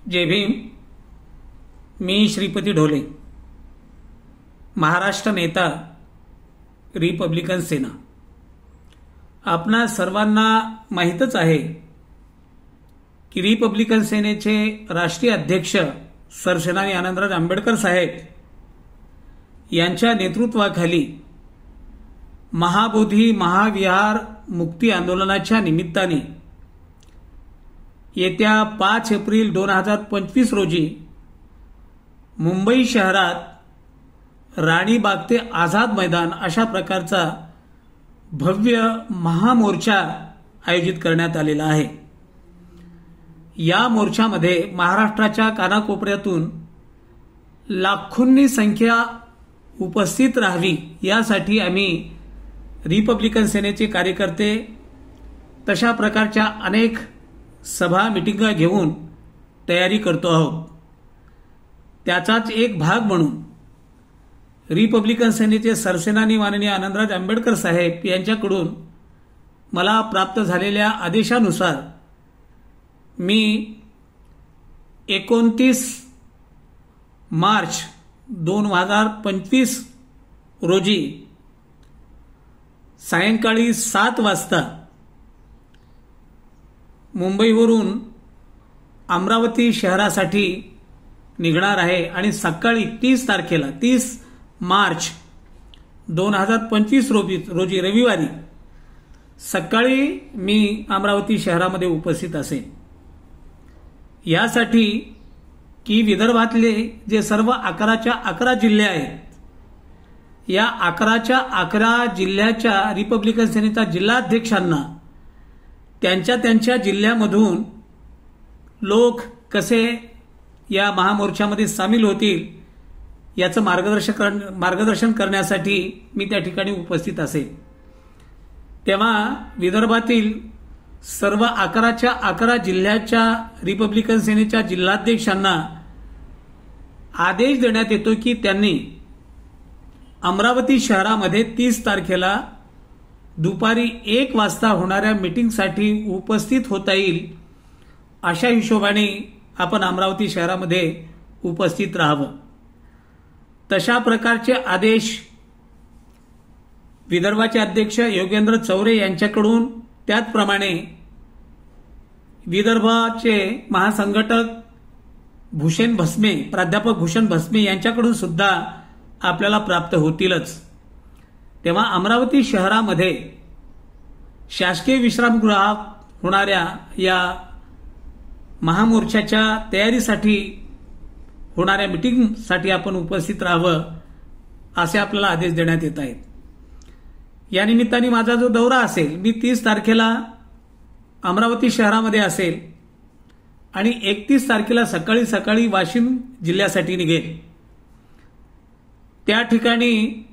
जय भीम. मी श्रीपती ढोले, महाराष्ट्र नेता, रिपब्लिकन सेना. आपणा सर्वांना माहीतच आहे की रिपब्लिकन सेनेचे राष्ट्रीय अध्यक्ष सरसेनानी आनंदराज आंबेडकर साहेब यांच्या नेतृत्वाखाली महाबोधी महाविहार मुक्ती आंदोलनाच्या निमित्ताने येत्या 5 एप्रिल 2025 रोजी मुंबई शहरात राणी बाग ते आझाद मैदान अशा प्रकारचा भव्य महामोर्चा आयोजित करण्यात आलेला आहे. या मोर्चामध्ये महाराष्ट्राच्या कानाकोपऱ्यातून लाखोंनी संख्या उपस्थित राहावी यासाठी आम्ही रिपब्लिकन सेनेचे कार्यकर्ते तशा प्रकारच्या अनेक सभा मिटिंगा घेऊन तयारी करतो आहोत. त्याचाच एक भाग म्हणून रिपब्लिकन सेनेचे सरसेनानी माननीय आनंदराज आंबेडकर साहेब यांच्याकडून मला प्राप्त झालेल्या आदेशानुसार मी 29 मार्च 2025 रोजी सायंकाळी 7 वाजता मुंबईवरून अमरावती शहरासाठी निघणार आहे आणि सकाळी 30 मार्च 2025 रोजी रविवारी सकाळी मी अमरावती शहरामध्ये उपस्थित असेन. यासाठी की विदर्भातले जे सर्व 11 जिल्हे आहेत, या 11 जिल्ह्याच्या रिपब्लिकन सेनेच्या जिल्हाध्यक्षांना त्यांच्या जिल्ह्यामधून लोक कसे या महामोर्चामध्ये सामील होतील याचं मार्गदर्शन करण्यासाठी मी त्या ठिकाणी उपस्थित असेल. तेव्हा विदर्भातील सर्व 11 जिल्ह्याच्या रिपब्लिकन सेनेच्या जिल्हाध्यक्षांना आदेश देण्यात येतो की त्यांनी अमरावती शहरामध्ये 30 तारखेला दुपारी 1 वाजता होणाऱ्या मीटिंगसाठी उपस्थित होता येईल अशा हिशोबाने आपण अमरावती शहरामध्ये उपस्थित राहावं. तशा प्रकारचे आदेश विदर्भाचे अध्यक्ष योगेंद्र चौरे यांच्याकडून, त्याचप्रमाणे विदर्भाचे महासंघटक प्राध्यापक भूषण भस्मे यांच्याकडून सुद्धा आपल्याला प्राप्त होतीलच. तेव्हा अमरावती शहरामध्ये शासकीय विश्रामगृहात होणाऱ्या या महामोर्चाच्या तयारीसाठी होणाऱ्या मीटिंगसाठी आपण उपस्थित राहावं असे आपल्याला आदेश देण्यात येत आहेत. या निमित्ताने माझा जो दौरा असेल, मी 30 तारखेला अमरावती शहरामध्ये असेल आणि 31 तारखेला सकाळी वाशिम जिल्ह्यासाठी निघेल. त्या ठिकाणी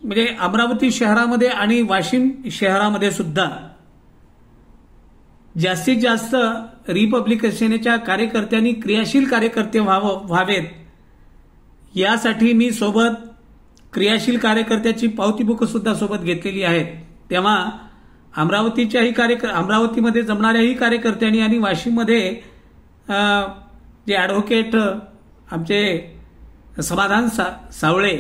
म्हणजे अमरावती शहरामध्ये आणि वाशिम शहरामध्ये सुद्धा जास्तीत जास्त रिपब्लिकन सेनेच्या कार्यकर्त्यांनी क्रियाशील कार्यकर्ते व्हावेत यासाठी मी सोबत क्रियाशील कार्यकर्त्याची पावती बुक सुद्धा सोबत घेतलेली आहेत. तेव्हा अमरावतीमध्ये जमणाऱ्याही कार्यकर्त्यांनी आणि वाशिममध्ये जे ॲडव्होकेट आमचे समाधान सावळे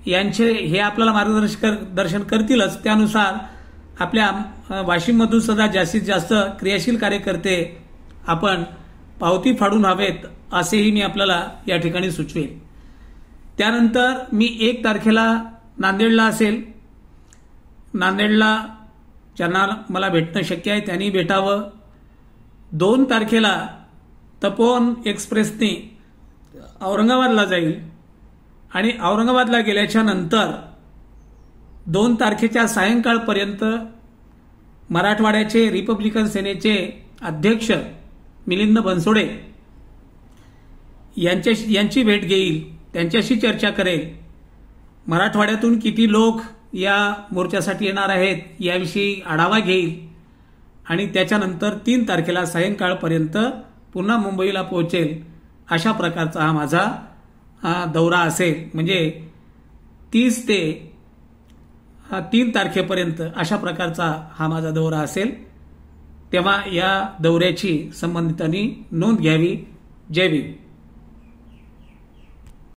यांचे हे आपल्याला मार्गदर्शन करतीलच. त्यानुसार आपल्या वाशिममधून सुद्धा जास्तीत जास्त क्रियाशील कार्यकर्ते आपण पावती फाडून हवेत असेही मी आपल्याला या ठिकाणी सुचवेल. त्यानंतर मी 1 तारखेला नांदेडला असेल. नांदेडला ज्यांना मला भेटणं शक्य आहे त्यांनी भेटावं. 2 तारखेला तपोवन एक्सप्रेसने औरंगाबादला जाईल आणि औरंगाबादला गेल्याच्या नंतर 2 तारखेच्या सायंकाळपर्यंत मराठवाड्याचे रिपब्लिकन सेनेचे अध्यक्ष मिलिंद बनसोडे यांची भेट घेईल, त्यांच्याशी चर्चा करेल. मराठवाड्यातून किती लोक या मोर्चासाठी येणार आहेत याविषयी आढावा घेईल आणि त्याच्यानंतर 3 तारखेला सायंकाळपर्यंत पुन्हा मुंबईला पोहोचेल. अशा प्रकारचा हा माझा दौरा असेल. म्हणजे 30 ते 3 तारखेपर्यंत अशा प्रकारचा हा माझा दौरा असेल. तेव्हा या दौऱ्याची संबंधितांनी नोंद घ्यावी. जय भीम.